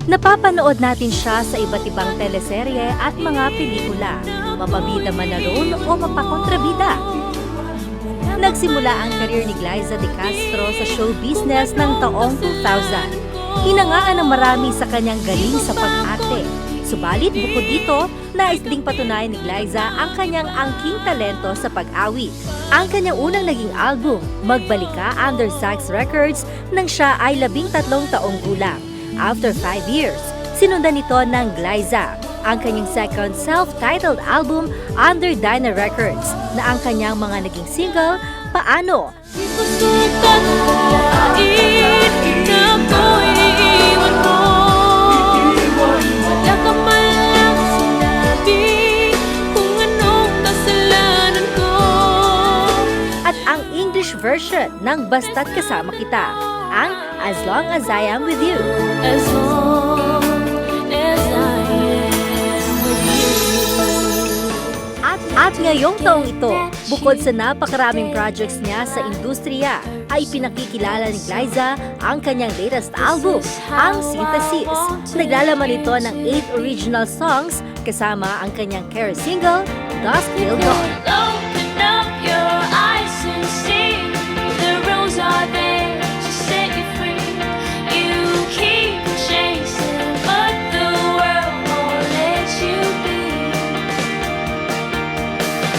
Napapanood natin siya sa iba't ibang teleserye at mga pelikula, mapabida man na roon o mapakontrabida. Nagsimula ang career ni Glyza De Castro sa show business ng taong 2000. Hinangaan ng marami sa kanyang galing sa pag-arte. Subalit bukod dito, nais ding patunayan ni Glyza ang kanyang angking talento sa pag-awit. Ang kanyang unang naging album, Magbalika under Sax Records, nang siya ay 13 taong gulang. After 5 years, sinundan nito ng Glyza, ang kanyang second self-titled album under Dyna Records, na ang kanyang mga naging single, Paano? At ang English version ng Basta't Kasama Kita, ang As Long As I Am With You. As long as I am with you. At ngayong taong ito, bukod sa napakaraming projects niya sa industriya, ay pinakikilala ni Glyza ang kanyang latest album, ang Synthesis. Naglalaman ito ng 8 original songs kasama ang kanyang care single, Dusk Till Dawn. Open up your eyes and see the rules are there to set you free. You keep chasing, but the world won't let you be.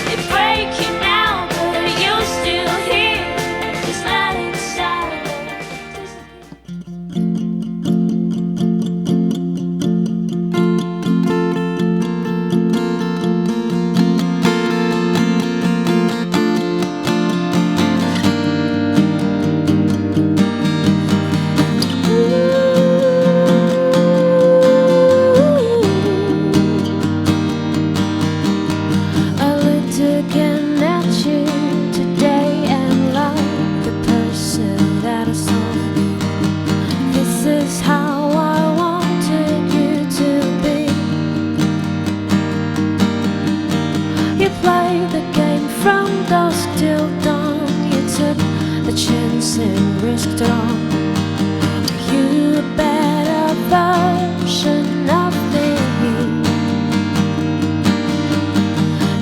They break you now, but you're still here. Just let it inside. I looked again at you today and like the person that I saw. This is how I wanted you to be. You played the game from dusk till dawn. You took the chance and risked it all. You a better version of me.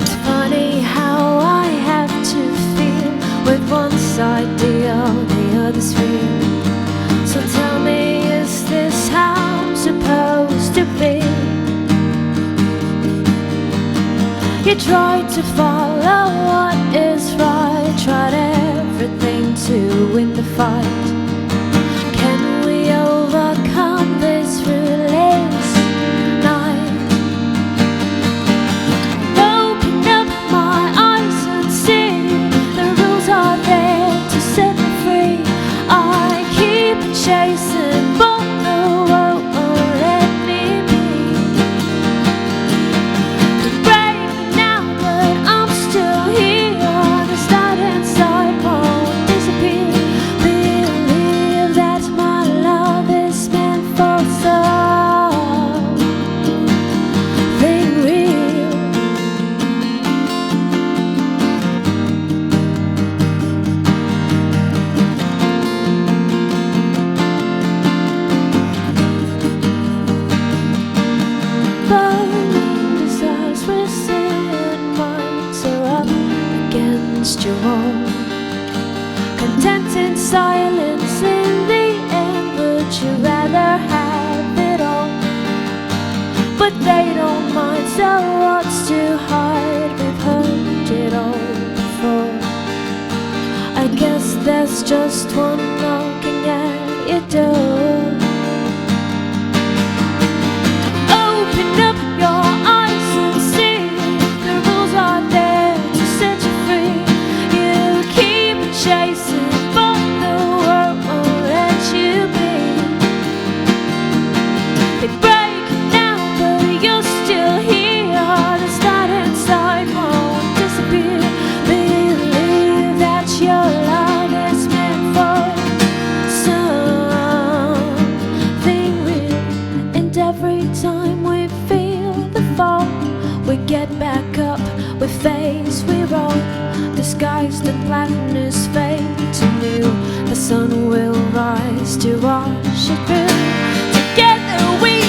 It's funny how I have to feel with one side deal, the other's real. So tell me, is this how I'm supposed to be? You tried to follow what is right, tried everything to win the fight. Can we overcome this release night? Open up my eyes and see the rules are there to set me free. I keep chasing, but the world won't let me be. You break me now, but I'm still here. The start inside won't disappear. Believe that my love is meant for something real. Burning desires resent, minds are up against your wall. Content in silence in the end, would you rather have it all? But they don't mind, so what's to hide? We've heard it all before. I guess there's just one knocking at your door. Open up your eyes and see the rules are there to set you free. You keep chasing, but the world won't let you be. They break you now, but you're still here. The start inside won't disappear. Believe that your love is meant for something real. And every time we feel the fall, we get back up, we face, we roll. Disguised in blackness, fade to new. The sun will rise to wash it through. Together we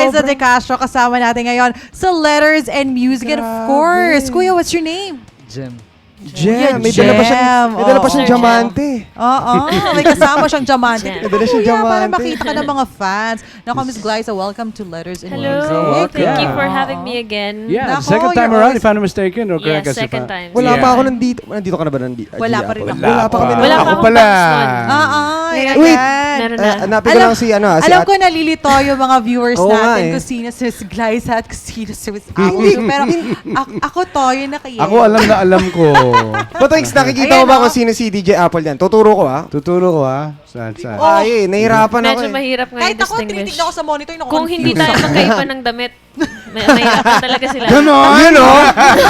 Glyza De Castro kasama natin ngayon sa Letters and Music. And of course, Kuya, what's your name? Jem. May Jem. dala pa siyang Oo. diamante. Oo, may kasama siyang diamante. Jem. May dala siyang Kuya, para diamante. makita ka ng mga fans. Nako, Miss Glyza, welcome to Letters and Hello. Music. Thank you for Oo. having me again. Yeah, Nako, second time you're around always- if I'm not mistaken. Or correct Yes, us if second I- time. Wala Yeah. pa ako nandito. Nandito ka na ba nandito? Wala pa rin ako. Wala pa kami. Wala pa Ako akong pala. box nun. Ay, Wait. ayan. Meron na. Hanapin ko lang si ano. Si Alam ko nalilito yung mga viewers Oo nga natin eh. kung sino si Miss Glyza at kung sino si Miss Apple. Pero ako to, yung nakaiyan. Ako alam na alam ko. Patrix, nakikita Ayan, mo ba oh. kung sino si DJ Apple yan? Tuturo ko ha. Tuturo ko ha. Saan? Ay, nahirapan ako Medyo eh. mahirap nga Kahit yung ako, distinguish. tinitignan ko sa monitor, Kung hindi tayo magkaiba ng damit, mahirapan talaga sila. Ganon! Yun o.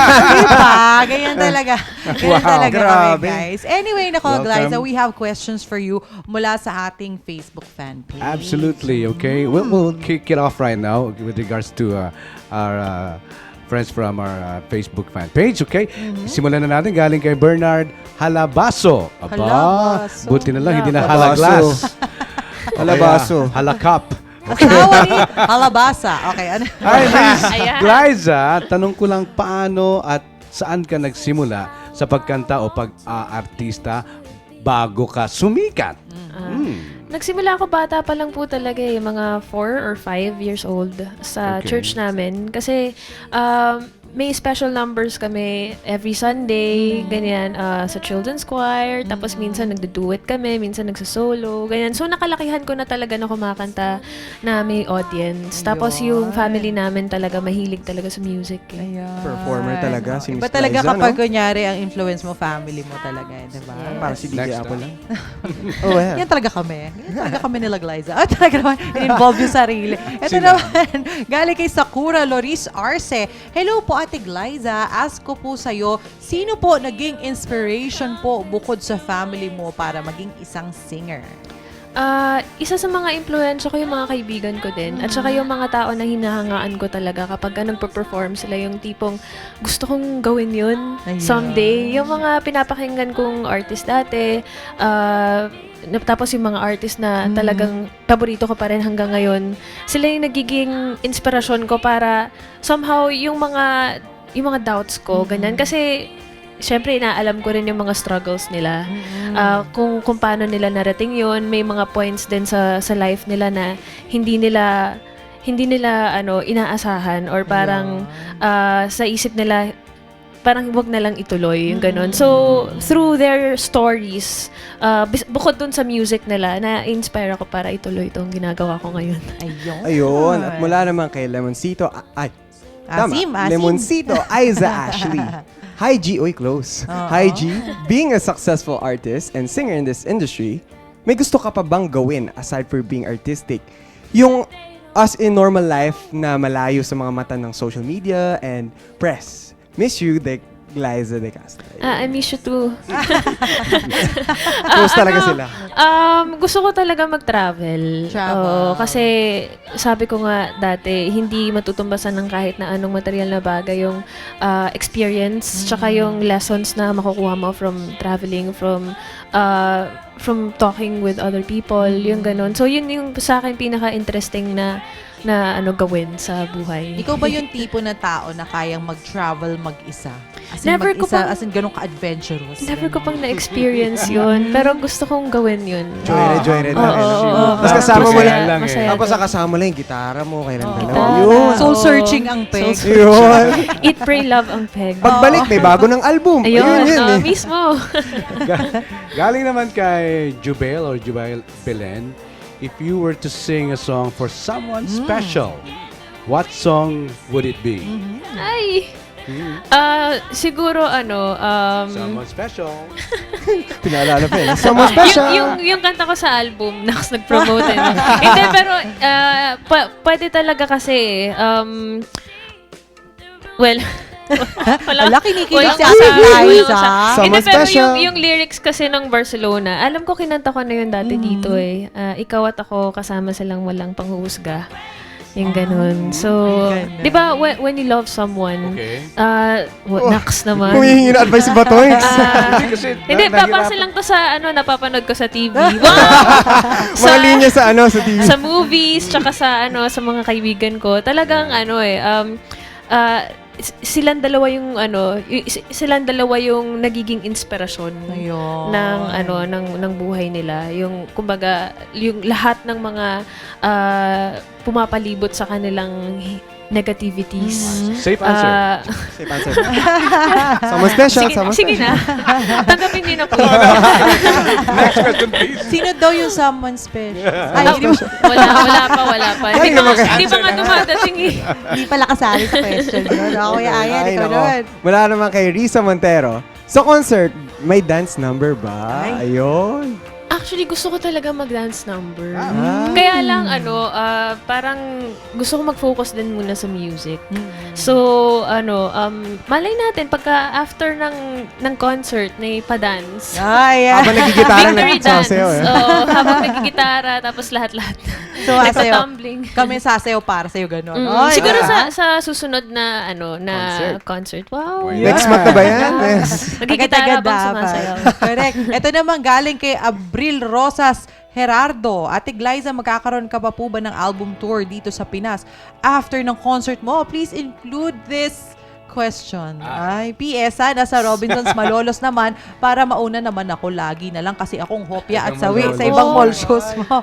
Diba? Ganyan talaga. Ganyan Wow, talaga kami, grabe. guys. Anyway, nako, Welcome. Glyza, we have questions for you mula sa ating Facebook fan page. Absolutely, okay. We'll kick it off right now with regards to our friends from our Facebook fan page, okay? Simulan na natin galing kay Bernard Halabaso. Aba, Halabaso. buti na lang, hindi na Halabaso. halaglas. Halabaso. Halakap. Asawa ni Halabasa. Okay, ano? Hi, Miss Ayan. Glyza. Tanong ko lang paano at saan ka nagsimula sa pagkanta o pag-artista bago ka sumikat? Nagsimula ako bata pa lang po talaga eh, mga 4 or 5 years old sa Okay. church namin. Kasi may special numbers kami every Sunday, ganyan, sa children's choir. Tapos minsan nagdo-duet kami, minsan nagsosolo, ganyan. So nakalakihan ko na talaga na kumakanta na may audience. Tapos yung family namin talaga mahilig talaga sa music. Eh. Ayan. Performer talaga si Miss Iba talaga Glyza, kapag no? kunyari ang influence mo, family mo talaga, di ba? Yes. Para si DJ Next Apple up. lang. Oh, yeah. Yan talaga kami. Yan talaga kami nila Glyza. Ah, talaga naman, in-involve yung sarili. Ito Sila. naman, galing kay Sakura Loris Arce. Hello po, Ate Glyza. Ask ko po sa'yo, sino po naging inspiration po bukod sa family mo para maging isang singer? Isa sa mga influensya ko yung mga kaibigan ko din. At saka yung mga tao na hinahangaan ko talaga kapag nagpa-perform sila, yung tipong gusto kong gawin yun Ayan. someday. Yung mga pinapakinggan kong artist dati, tapos yung mga artist na talagang paborito ko pa rin hanggang ngayon, sila yung nagiging inspirasyon ko para somehow yung mga doubts ko, ganyan. Kasi syempre, inaalam ko rin yung mga struggles nila. Kung paano nila narating yun. May mga points din sa life nila na hindi nila inaasahan or parang sa isip nila parang wag na lang ituloy yung ganun. So, through their stories, bukod dun sa music nila, na-inspire ako para ituloy itong ginagawa ko ngayon. Ayun. Ayun. At mula naman kay Lemoncito. Asim. Lemoncito, Aiza Ashley. Hi G, oy close. Hi G, being a successful artist and singer in this industry, may gusto ka pa bang gawin aside for being artistic? Yung us in normal life na malayo sa mga mata ng social media and press. Miss you, Glyza De Castro. I miss you too. Close talaga sila. Gusto ko talaga mag-travel. Travel. Oo, kasi sabi ko nga dati, hindi matutumbasan ng kahit na anong material na bagay yung experience, tsaka yung lessons na makukuha mo from traveling, from talking with other people, yung ganun. So, yun yung sa akin pinaka-interesting na gawin sa buhay. Ikaw ba yung tipo na tao na kayang mag-travel mag-isa? As in, Never ko mag-isa, pang- as in ganun ka-adventurous. Never ko pang na-experience yun, pero gusto kong gawin yun. Joyride Oo, lang. oo. Tapos kasama mo Masaya lang. lang eh. Masaya Tapos din. kasama lang yung gitara mo, kailan dalawa. Gitara. Yun. Soul searching ang peg. Yun. Eat, Pray, Love ang peg. Pagbalik, may bago ng album. Ayun, yun eh. mismo. Galing naman kay Jubel or Jubel Belen, if you were to sing a song for someone special, what song would it be? Ay! Siguro Someone special. Pinaalala pa eh. Someone special. yung kanta ko sa album, nag-promote eh. Hindi, pero pwede talaga kasi Wala, kinikilig walang si Ate masabi, Liza. Hindi, Someone pero special. yung lyrics kasi ng Barcelona, alam ko kinanta ko na yun dati dito eh. Ikaw at ako kasama silang walang panghuhusga. Yung ganun. So, Ay, ganun. di ba, when you love someone, Okay. naks naman. Humihingi na advice si Batoings. Hindi, babasa lang to sa, napapanood ko sa TV. Wow! Mga linya sa TV. Sa movies, tsaka sa, sa mga kaibigan ko. Talagang, silang dalawa silang dalawa yung nagiging inspirasyon Ayun. ng buhay nila. Yung kumbaga, yung lahat ng mga pumapalibot sa kanilang negativities. Safe answer. Safe answer. Someone special. Sige na. Tanggapin niyo na po. Next question, please. Sino daw yung someone special? Ay, hindi Wala pa. Ay, Hindi pa nga dumadating eh. pala kasali sa question yun. Ako, Kuya Ayan, Ay, ikaw nako. naman. Wala naman kay Risa Montero. Sa concert, may dance number ba? Ayun. Actually, gusto ko talaga mag-dance number. Ah. Kaya lang, parang gusto ko mag-focus din muna sa music. So, malay natin, pagka after ng concert, may pa-dance. Ay, Habang nagigitara Victory na dance. sasayaw eh. Oo, habang nagigitara, tapos lahat-lahat. So, sasayaw. Nagpa-tumbling. Kami sasayaw para sa'yo, gano'n. Ay, Siguro ah. sa susunod na concert. Wow. Yeah. Next month na ba yan? Yes. Nagigitara Agad-agad habang dapat. sumasayaw. Correct. Ito naman galing kay Abril Rosas Gerardo. Ate Glyza, magkakaroon ka pa po ba ng album tour dito sa Pinas? After ng concert mo, please include this question. Ay, PS, nasa Robinsons Malolos naman para mauna naman ako lagi na lang kasi akong hopya at sawi sa ibang mall shows mo.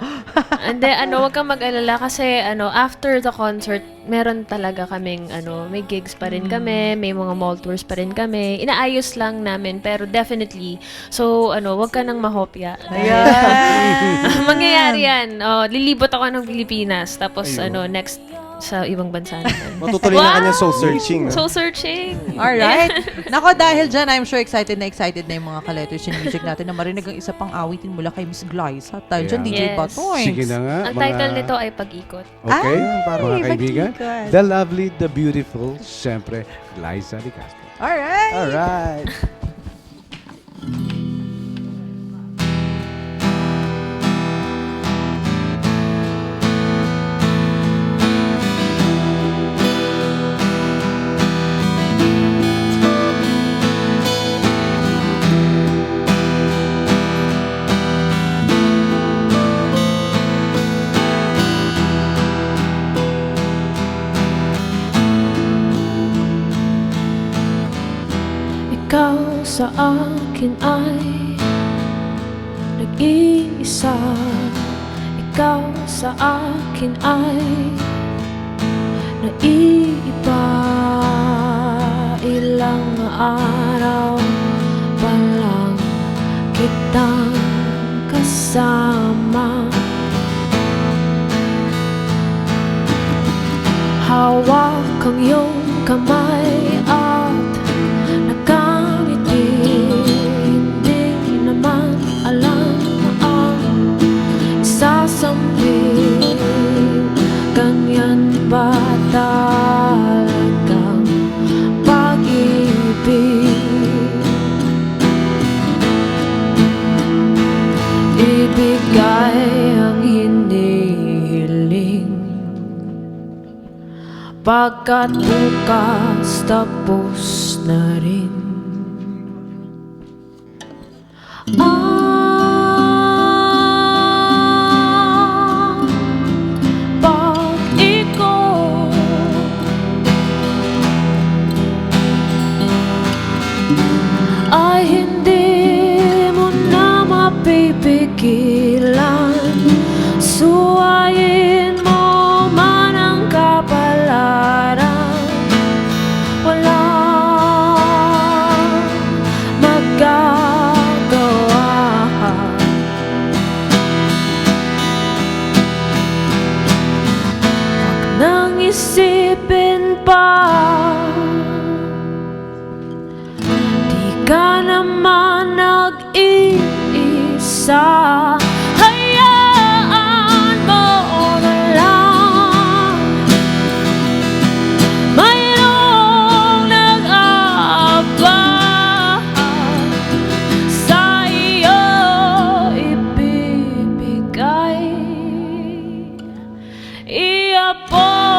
Hindi, wag kang mag-alala kasi after the concert, meron talaga kaming may gigs pa rin kami, may mga mall tours pa rin kami. Inaayos lang namin pero definitely. So, wag ka nang mahopya. Ayan. Mangyayari yan. Lilibot ako ng Pilipinas tapos next sa ibang bansa naman. Matutuloy na kanyang soul searching. no? Soul searching. Alright. Nako, dahil dyan, I'm sure excited na yung mga ka-letters and music natin na marinig ang isa pang awitin mula kay Miss Glyza. Dahil dyan, DJ Yes. Batoy. Sige na nga. Ang title nito ay Pag-ikot. Okay, Ay, mga kaibigan. pag-ikot. The lovely, the beautiful, siyempre, Glyza de Castro. Alright. Alright. Ikaw sa akin ay nag-iisa. Ikaw sa akin ay naiiba. Ilang araw pa lang kitang kasama. Hawak ang iyong kamay at nakangiti. Hindi naman alam ang isasambi. Ganyan ba talagang pag-ibig? Ibigay ang hinihiling pagkat bukas tapos na rin. Ang pag-ikot ay hindi mo na mapipigilan. Suwayin mo man ang kapalaran, walang magagawa. Huwag nang isipin pa, di ka naman nag-iisa. Hayaan mo na lang, mayroong nag-aabang sa iyo ibibigay. Iapon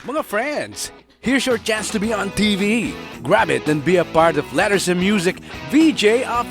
Mga friends, here's your chance to be on TV. Grab it and be a part of Letters and Music VJ of